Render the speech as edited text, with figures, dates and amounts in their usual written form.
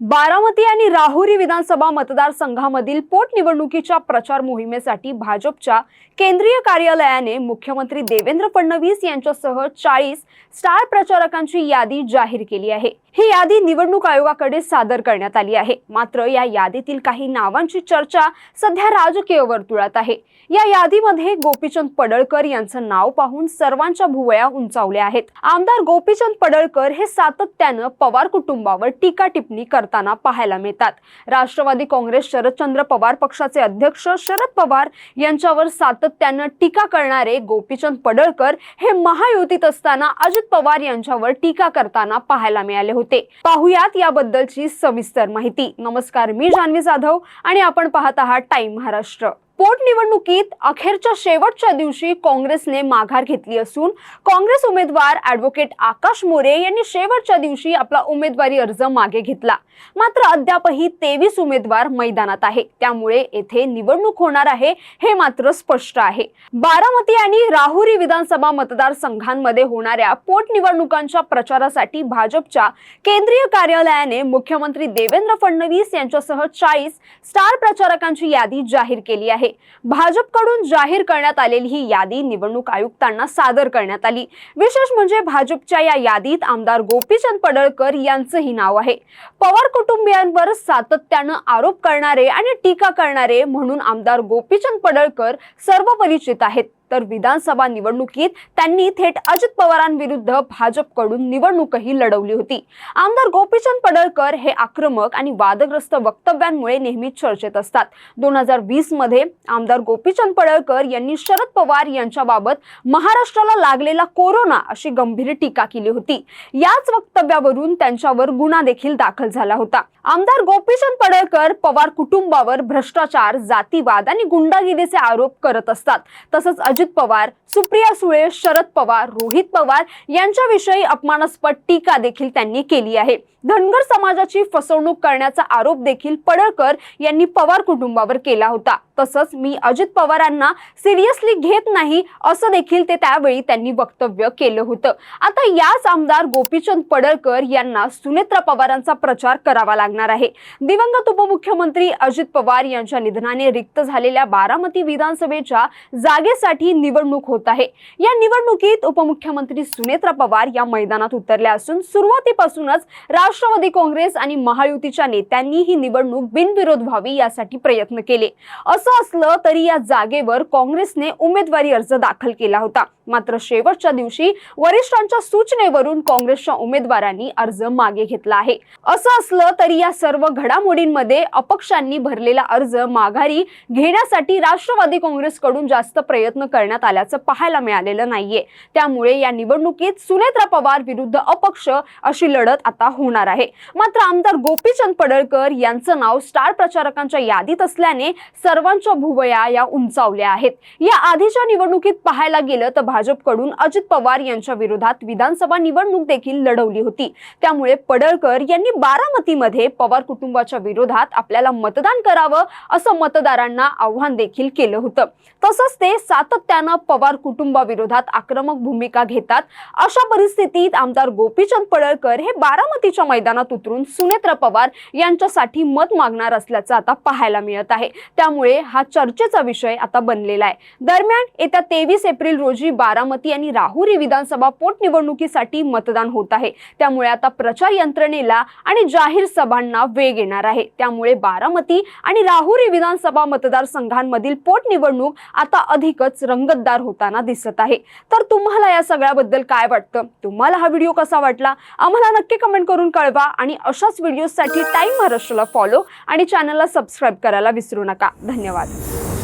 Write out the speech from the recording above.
बारामती आणि राहुरी विधानसभा मतदारसंघामधील पोटनिवडणुकीच्या प्रचार मोहिमेसाठी भाजपच्या केंद्रीय कार्यालयाने मुख्यमंत्री देवेंद्र फडणवीस यांच्यासह 40 स्टार प्रचारकांची यादी जाहीर केली आहे। ही यादी निवडणूक आयोगाकडे सादर करण्यात आली आहे। मात्र या यादीतील काही नावांची चर्चा सध्या राजकीय वर्तुळात आहे। या यादीमध्ये गोपीचंद पडळकर यांचं नाव पाहून सर्वांच्या भुवया उंचावल्या आहेत। आमदार गोपीचंद पडळकर हे सातत्याने पवार कुटुंबावर टीका टिप्पणी करताना पाहायला मिळतात। राष्ट्रवादी काँग्रेस शरदचंद्र पवार पक्षाचे अध्यक्ष शरद पवार यांच्यावर सातत्याने टीका करणारे गोपीचंद पडळकर हे महायुतीत असताना अजित पवार यांच्यावर टीका करताना पाहायला मिळाले होते। पाहुयात याबद्दलची सविस्तर माहिती। नमस्कार, मी जान्हवी जाधव आणि आपण पाहत आहात टाइम महाराष्ट्र। पोटनिवडणुकीत अखेरच्या शेवटच्या दिवशी काँग्रेसने माघार घेतली असून काँग्रेस उमेदवार ॲडव्होकेट आकाश मोरे यांनी शेवटच्या दिवशी आपला उमेदवारी अर्ज मागे घेतला। मात्र अद्यापही 23 उमेदवार मैदानात आहे, त्यामुळे येथे निवडणूक होणार आहे हे मात्र स्पष्ट आहे। बारामती आणि राहुरी विधानसभा मतदारसंघांमध्ये होणाऱ्या पोटनिवडणुकांच्या प्रचारासाठी भाजपच्या केंद्रीय कार्यालयाने मुख्यमंत्री देवेंद्र फडणवीस यांच्यासह 40 स्टार प्रचारकांची यादी जाहीर केली आहे। भाजपकडून जाहीर करण्यात आलेली ही यादी निवडणूक आयुक्तांना सादर करण्यात आली। विशेष म्हणजे भाजपच्या या यादीत आमदार गोपीचंद पडळकर यांचंही नाव आहे। पवार कुटुंबियांवर सातत्याने आरोप करणारे आणि टीका करणारे म्हणून आमदार गोपीचंद पडळकर सर्वपरिचित आहेत। तर विधानसभा निवडणुकीत त्यांनी थेट अजित पवारांविरुद्ध भाजपकडून निवडणूकही लढवली होती। आमदार गोपीचंद पडळकर हे आक्रमक आणि वादग्रस्त वक्तव्यांमुळे नेहमी चर्चेत असतात। 2020 मध्ये आमदार गोपीचंद पडळकर यांनी शरद पवार यांच्याबाबत महाराष्ट्राला लागलेला कोरोना अशी गंभीर टीका केली होती। याच वक्तव्यावरून त्यांच्यावर गुन्हा देखील दाखल झाला होता। आमदार गोपीचंद पडळकर पवार कुटुंबावर भ्रष्टाचार, जातीवाद आणि गुंडागिरीचे आरोप करत असतात। तसंच अजित पवार, सुप्रिया सुळे, शरद पवार, रोहित पवार यांच्याविषयी अपमानास्पद टीका देखील त्यांनी केली आहे। धनगर समाजाची फसवणूक करण्याचा आरोप देखील पडळकर यांनी पवार कुटुंबावर केला होता। तसंच मी अजित पवारांना सिरियसली घेत नाही असं देखील त्यावेळी त्यांनी वक्तव्य केलं होतं। आता याच आमदार गोपीचंद पडळकर यांना सुनेत्रा पवारांचा प्रचार करावा लागणार आहे। दिवंगत उपमुख्यमंत्री अजित पवार यांच्या निधनाने रिक्त झालेल्या बारामती विधानसभेच्या जागेसाठी निवडणूक होत आहे। या निवडणुकीत उपमुख्यमंत्री सुनेत्रा पवार या मैदानात उतरल्या असून सुरुवातीपासूनच राष्ट्रवादी काँग्रेस आणि महायुतीच्या नेत्यांनी ही निवडणूक बिनविरोध व्हावी यासाठी प्रयत्न केले। असं असलं तरी या जागेवर काँग्रेसने उमेदवारी अर्ज दाखल केला होता। मात्र शेवटच्या दिवशी वरिष्ठांच्या सूचनेवरून काँग्रेसच्या उमेदवारांनी अर्ज मागे घेतला आहे। असं असलं तरी या सर्व घडामोडींमध्ये अपक्षांनी भरलेला अर्ज माघारी घेण्यासाठी राष्ट्रवादी काँग्रेसकडून जास्त प्रयत्न करण्यात आल्याचं पाहायला मिळालेलं नाहीये। त्यामुळे या निवडणुकीत सुनेत्रा पवार विरुद्ध अपक्ष अशी लढत आता होणार आहे। मात्र आमदार गोपीचंद पडळकर यांचं नाव स्टार प्रचारकांच्या यादीत असल्याने सर्वांच्या भुवया या उंचावल्या आहेत। या आधीच्या निवडणुकीत पाहायला गेलं तर भाजपकडून अजित पवार यांच्या विरोधात विधानसभा निवडणूक देखील लढवली होती। त्यामुळे पडळकर यांनी बारामतीमध्ये पवार कुटुंबाच्या विरोधात आपल्याला मतदान करावं असं मतदारांना आव्हान देखील केलं होतं। तसंच ते सातत्याने पवार कुटुंबाविरोधात आक्रमक भूमिका घेतात। अशा परिस्थितीत आमदार गोपीचंद पडळकर हे बारामतीच्या मैदानात उतरून सुनेत्रा पवार यांच्यासाठी मत मागणार असल्याचं आता पाहायला मिळत आहे। त्यामुळे हा चर्चेचा विषय आता बनलेला आहे। दरम्यान येत्या 23 एप्रिल रोजी बारामती आणि राहुरी विधानसभा पोटनिवडणुकीसाठी मतदान होत आहे। त्यामुळे आता प्रचार यंत्रणेला आणि जाहीर सभांना वेग येणार आहे। त्यामुळे बारामती आणि राहुरी विधानसभा मतदारसंघांमधील पोटनिवडणूक आता अधिकच रंगतदार होताना दिसत आहे। तर तुम्हाला या सगळ्याबद्दल काय वाटतं? तुम्हाला हा व्हिडिओ कसा वाटला आम्हाला नक्की कमेंट करून कळवा आणि अशाच व्हिडिओसाठी टाइम महाराष्ट्राला फॉलो आणि चॅनलला सबस्क्राइब करायला विसरू नका। धन्यवाद।